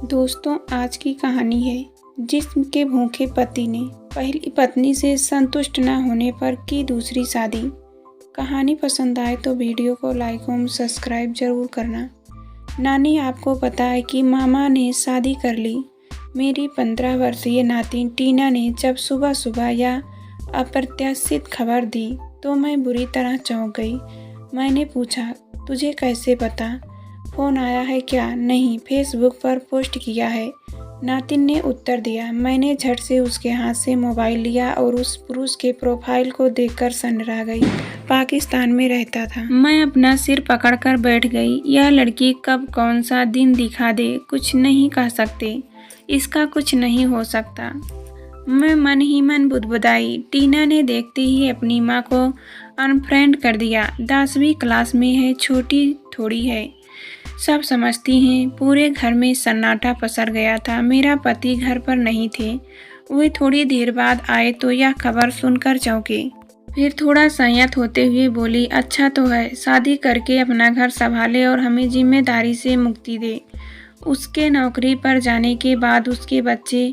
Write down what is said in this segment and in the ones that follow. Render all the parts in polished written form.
दोस्तों, आज की कहानी है जिस्म के भूखे पति ने पहली पत्नी से संतुष्ट न होने पर की दूसरी शादी। कहानी पसंद आए तो वीडियो को लाइक और सब्सक्राइब जरूर करना। नानी, आपको पता है कि मामा ने शादी कर ली। मेरी 15 वर्षीय नातिन टीना ने जब सुबह सुबह यह अप्रत्याशित खबर दी तो मैं बुरी तरह चौंक गई। मैंने पूछा, तुझे कैसे पता? फ़ोन आया है क्या? नहीं, फेसबुक पर पोस्ट किया है, नातिन ने उत्तर दिया। मैंने झट से उसके हाथ से मोबाइल लिया और उस पुरुष के प्रोफाइल को देखकर सन्नरा गई। पाकिस्तान में रहता था। मैं अपना सिर पकड़कर बैठ गई। यह लड़की कब कौन सा दिन दिखा दे, कुछ नहीं कह सकते। इसका कुछ नहीं हो सकता। मैं मन ही मन बुदबुदाई। टीना ने देखते ही अपनी माँ को अनफ्रेंड कर दिया। 10वीं क्लास में है, छोटी थोड़ी है, सब समझती हैं। पूरे घर में सन्नाटा पसर गया था। मेरा पति घर पर नहीं थे। वे थोड़ी देर बाद आए तो यह खबर सुनकर चौंके। फिर थोड़ा संयत होते हुए बोली, अच्छा तो है, शादी करके अपना घर संभाले और हमें जिम्मेदारी से मुक्ति दे। उसके नौकरी पर जाने के बाद उसके बच्चे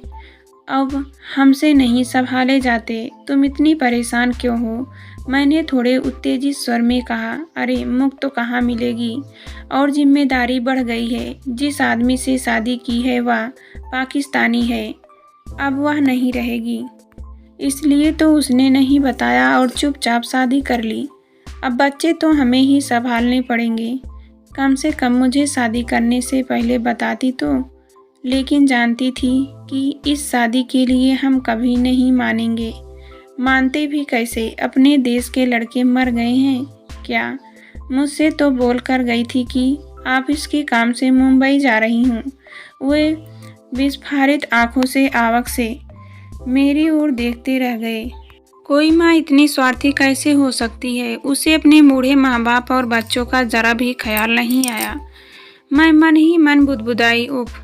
अब हमसे नहीं संभाले जाते। तुम इतनी परेशान क्यों हो? मैंने थोड़े उत्तेजित स्वर में कहा। अरे, मुक्त तो कहाँ मिलेगी, और जिम्मेदारी बढ़ गई है। जिस आदमी से शादी की है वह पाकिस्तानी है, अब वह नहीं रहेगी, इसलिए तो उसने नहीं बताया और चुपचाप शादी कर ली। अब बच्चे तो हमें ही संभालने पड़ेंगे। कम से कम मुझे शादी करने से पहले बताती तो। लेकिन जानती थी कि इस शादी के लिए हम कभी नहीं मानेंगे। मानते भी कैसे? अपने देश के लड़के मर गए हैं क्या? मुझसे तो बोल कर गई थी कि ऑफिस के काम से मुंबई जा रही हूँ। वे विस्फारित आंखों से आवक से मेरी ओर देखते रह गए। कोई माँ इतनी स्वार्थी कैसे हो सकती है? उसे अपने बूढ़े माँ बाप और बच्चों का जरा भी ख्याल नहीं आया। मैं मन ही मन बुदबुदाई, उफ,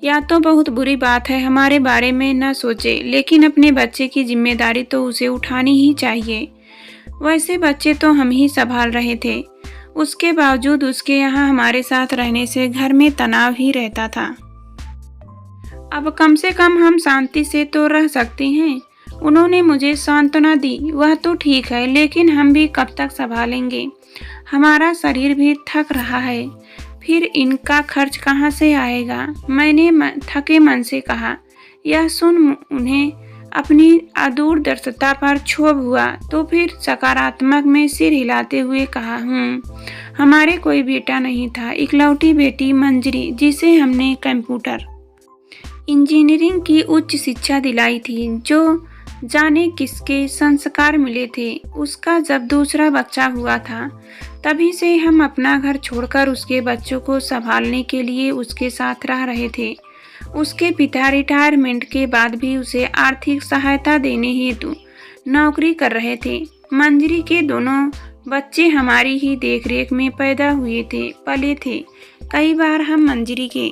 या तो बहुत बुरी बात है, हमारे बारे में न सोचे, लेकिन अपने बच्चे की जिम्मेदारी तो उसे उठानी ही चाहिए। वैसे बच्चे तो हम ही संभाल रहे थे। उसके बावजूद उसके यहाँ हमारे साथ रहने से घर में तनाव ही रहता था। अब कम से कम हम शांति से तो रह सकते हैं। उन्होंने मुझे सांत्वना दी। वह तो ठीक है, लेकिन हम भी कब तक संभालेंगे? हमारा शरीर भी थक रहा है, फिर इनका खर्च कहाँ से आएगा? मैंने थके मन से कहा। यह सुन उन्हें अपनी अदूरदर्शिता पर क्षोभ हुआ तो फिर सकारात्मक में सिर हिलाते हुए कहा, हमारे कोई बेटा नहीं था, इकलौती बेटी मंजरी, जिसे हमने कंप्यूटर इंजीनियरिंग की उच्च शिक्षा दिलाई थी, जो जाने किसके संस्कार मिले थे। उसका जब दूसरा बच्चा हुआ था तभी से हम अपना घर छोड़कर उसके बच्चों को संभालने के लिए उसके साथ रह रहे थे। उसके पिता रिटायरमेंट के बाद भी उसे आर्थिक सहायता देने हेतु नौकरी कर रहे थे। मंजरी के दोनों बच्चे हमारी ही देखरेख में पैदा हुए थे, पले थे। कई बार हम मंजरी के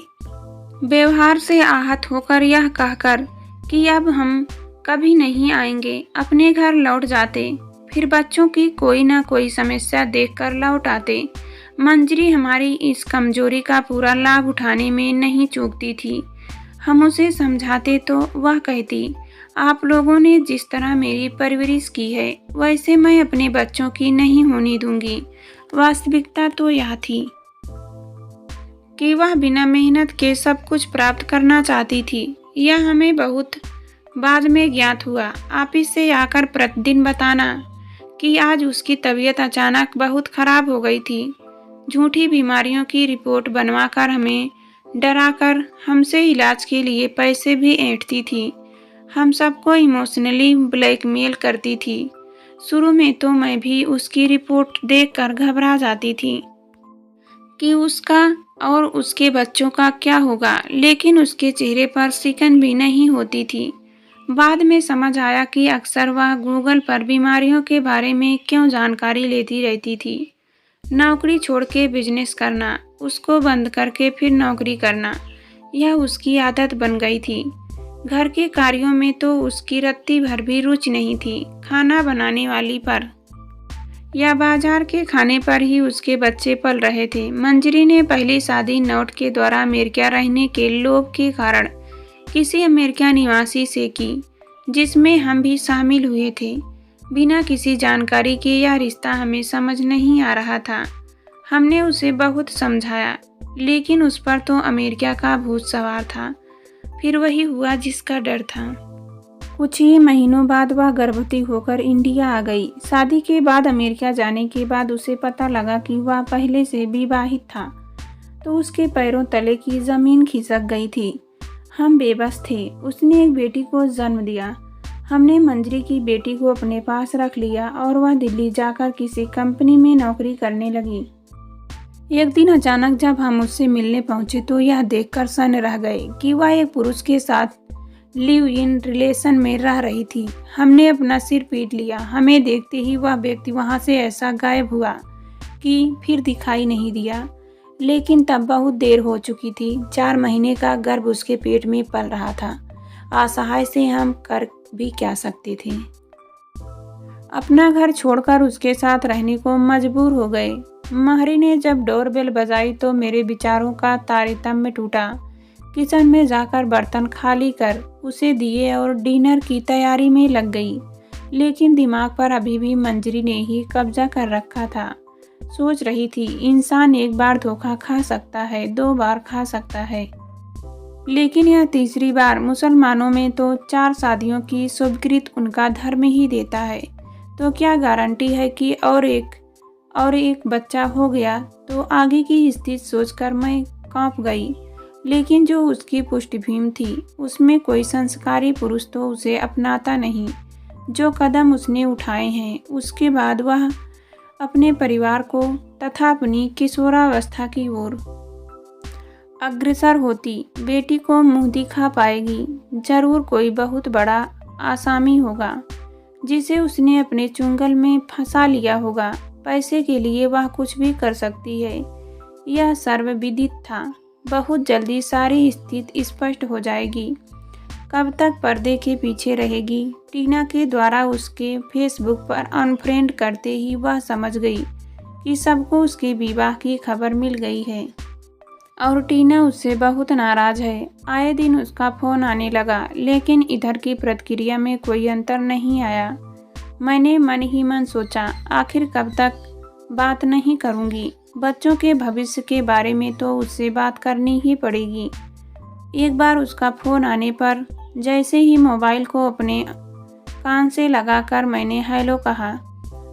व्यवहार से आहत होकर यह कहकर कि अब हम कभी नहीं आएंगे, अपने घर लौट जाते। फिर बच्चों की कोई ना कोई समस्या देखकर लौट आते। मंजरी हमारी इस कमजोरी का पूरा लाभ उठाने में नहीं चूकती थी। हम उसे समझाते तो वह कहती, आप लोगों ने जिस तरह मेरी परवरिश की है वैसे मैं अपने बच्चों की नहीं होने दूंगी। वास्तविकता तो यह थी कि वह बिना मेहनत के सब कुछ प्राप्त करना चाहती थी। यह हमें बहुत बाद में ज्ञात हुआ। ऑफिस से आकर प्रतिदिन बताना कि आज उसकी तबीयत अचानक बहुत खराब हो गई थी। झूठी बीमारियों की रिपोर्ट बनवाकर हमें डराकर हमसे इलाज के लिए पैसे भी ऐंठती थी। हम सबको इमोशनली ब्लैकमेल करती थी। शुरू में तो मैं भी उसकी रिपोर्ट देखकर घबरा जाती थी कि उसका और उसके बच्चों का क्या होगा, लेकिन उसके चेहरे पर सिकन भी नहीं होती थी। बाद में समझ आया कि अक्सर वह गूगल पर बीमारियों के बारे में क्यों जानकारी लेती रहती थी। नौकरी छोड़ के बिजनेस करना, उसको बंद करके फिर नौकरी करना, यह उसकी आदत बन गई थी। घर के कार्यों में तो उसकी रत्ती भर भी रुचि नहीं थी। खाना बनाने वाली पर या बाजार के खाने पर ही उसके बच्चे पल रहे थे। मंजरी ने पहली शादी नोट के द्वारा अमेरिका रहने के लोभ के कारण किसी अमेरिका निवासी से की, जिसमें हम भी शामिल हुए थे। बिना किसी जानकारी के यह रिश्ता हमें समझ नहीं आ रहा था। हमने उसे बहुत समझाया, लेकिन उस पर तो अमेरिका का भूत सवार था। फिर वही हुआ जिसका डर था। कुछ ही महीनों बाद वह गर्भवती होकर इंडिया आ गई। शादी के बाद अमेरिका जाने के बाद उसे पता लगा कि वह पहले से विवाहित था, तो उसके पैरों तले की जमीन खिसक गई थी। हम बेबस थे। उसने एक बेटी को जन्म दिया। हमने मंजरी की बेटी को अपने पास रख लिया और वह दिल्ली जाकर किसी कंपनी में नौकरी करने लगी। एक दिन अचानक जब हम उससे मिलने पहुंचे तो यह देखकर सन्न रह गए कि वह एक पुरुष के साथ लिव इन रिलेशन में रह रही थी। हमने अपना सिर पीट लिया। हमें देखते ही वह व्यक्ति वहां से ऐसा गायब हुआ कि फिर दिखाई नहीं दिया। लेकिन तब बहुत देर हो चुकी थी। 4 महीने का गर्भ उसके पेट में पल रहा था। असहाय से हम कर भी क्या सकते थे। अपना घर छोड़कर उसके साथ रहने को मजबूर हो गए। महरी ने जब डोरबेल बजाई तो मेरे विचारों का तारतम्य टूटा। किचन में जाकर बर्तन खाली कर उसे दिए और डिनर की तैयारी में लग गई। लेकिन दिमाग पर अभी भी मंजरी ने ही कब्जा कर रखा था। सोच रही थी, इंसान एक बार धोखा खा सकता है, 2 बार खा सकता है, लेकिन यह तीसरी बार। मुसलमानों में तो 4 शादियों की स्वीकृति उनका धर्म ही देता है, तो क्या गारंटी है कि और एक बच्चा हो गया। तो आगे की स्थिति सोचकर मैं कांप गई। लेकिन जो उसकी पृष्ठभूमि थी, उसमें कोई संस्कारी पुरुष तो उसे अपनाता नहीं। जो कदम उसने उठाए हैं, उसके बाद वह अपने परिवार को तथा अपनी किशोरावस्था की ओर अग्रसर होती। बेटी को मुंह दिखा पाएगी। जरूर कोई बहुत बड़ा आसामी होगा जिसे उसने अपने चुंगल में फंसा लिया होगा। पैसे के लिए वह कुछ भी कर सकती है, यह सर्वविदित था। बहुत जल्दी सारी स्थिति स्पष्ट हो जाएगी। कब तक पर्दे के पीछे रहेगी। टीना के द्वारा उसके फेसबुक पर अनफ्रेंड करते ही वह समझ गई कि सबको उसके विवाह की खबर मिल गई है और टीना उससे बहुत नाराज है। आए दिन उसका फोन आने लगा, लेकिन इधर की प्रतिक्रिया में कोई अंतर नहीं आया। मैंने मन ही मन सोचा, आखिर कब तक बात नहीं करूंगी। बच्चों के भविष्य के बारे में तो उससे बात करनी ही पड़ेगी। एक बार उसका फोन आने पर जैसे ही मोबाइल को अपने कान से लगाकर मैंने हेलो कहा,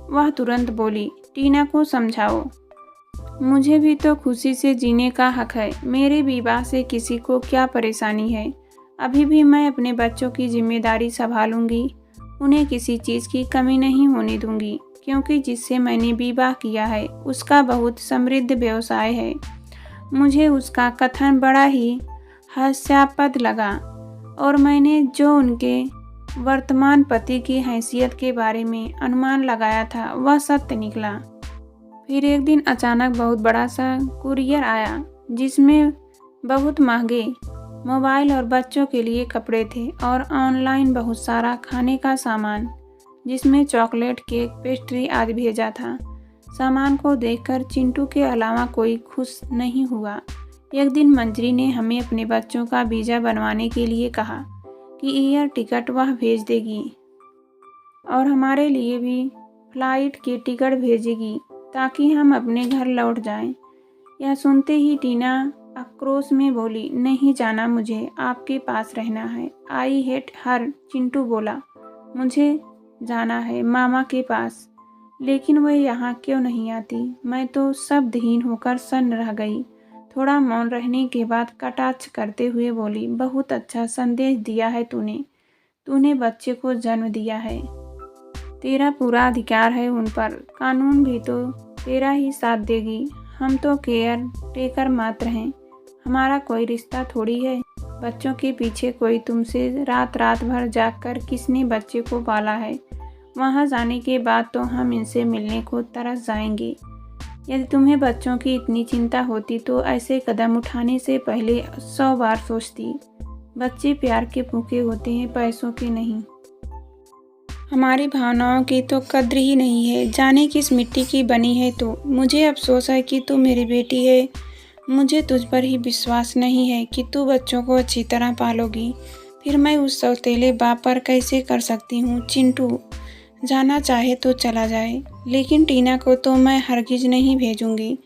वह तुरंत बोली, टीना को समझाओ, मुझे भी तो खुशी से जीने का हक है। मेरे विवाह से किसी को क्या परेशानी है। अभी भी मैं अपने बच्चों की जिम्मेदारी संभालूंगी। उन्हें किसी चीज़ की कमी नहीं होने दूंगी, क्योंकि जिससे मैंने विवाह किया है उसका बहुत समृद्ध व्यवसाय है। मुझे उसका कथन बड़ा ही हास्यास्पद लगा और मैंने जो उनके वर्तमान पति की हैसियत के बारे में अनुमान लगाया था वह सत्य निकला। फिर एक दिन अचानक बहुत बड़ा सा कुरियर आया, जिसमें बहुत महंगे मोबाइल और बच्चों के लिए कपड़े थे और ऑनलाइन बहुत सारा खाने का सामान, जिसमें चॉकलेट, केक, पेस्ट्री आदि भेजा था। सामान को देखकर चिंटू के अलावा कोई खुश नहीं हुआ। एक दिन मंजरी ने हमें अपने बच्चों का वीज़ा बनवाने के लिए कहा कि एयर टिकट वह भेज देगी और हमारे लिए भी फ्लाइट की टिकट भेजेगी ताकि हम अपने घर लौट जाएं। यह सुनते ही टीना आक्रोश में बोली, नहीं जाना, मुझे आपके पास रहना है। I hate her. चिंटू बोला, मुझे जाना है मामा के पास, लेकिन वह यहाँ क्यों नहीं आती। मैं तो शब्दहीन होकर सन्न रह गई। थोड़ा मौन रहने के बाद कटाक्ष करते हुए बोली, बहुत अच्छा संदेश दिया है तूने बच्चे को जन्म दिया है। तेरा पूरा अधिकार है उन पर। कानून भी तो तेरा ही साथ देगी। हम तो केयर टेकर मात्र हैं। हमारा कोई रिश्ता थोड़ी है। बच्चों के पीछे कोई तुमसे रात भर जागकर किसने बच्चे को पाला है। वहाँ जाने के बाद तो हम इनसे मिलने को तरस जाएंगे। यदि तुम्हें बच्चों की इतनी चिंता होती तो ऐसे कदम उठाने से पहले 100 बार सोचती। बच्चे प्यार के भूखे होते हैं, पैसों के नहीं। हमारी भावनाओं की तो कद्र ही नहीं है, जाने किस मिट्टी की बनी है तू। मुझे अफसोस है कि तू मेरी बेटी है। मुझे तुझ पर ही विश्वास नहीं है कि तू बच्चों को अच्छी तरह पालोगी। फिर मैं उस सौतेले बाप पर कैसे कर सकती हूँ। चिंटू जाना चाहे तो चला जाए, लेकिन टीना को तो मैं हरगिज नहीं भेजूंगी।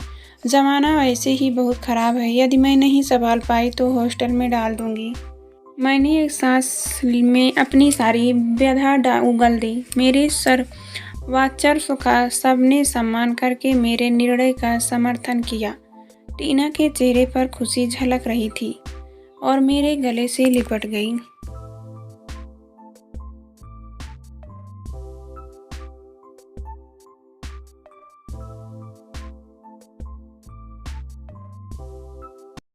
ज़माना वैसे ही बहुत ख़राब है, यदि मैं नहीं संभाल पाई तो हॉस्टल में डाल दूंगी। मैंने एक सांस में अपनी सारी व्यथा उगल दी। मेरे सर्वोच्च का सबने सम्मान करके मेरे निर्णय का समर्थन किया। टीना के चेहरे पर खुशी झलक रही थी और मेरे गले से लिपट गई।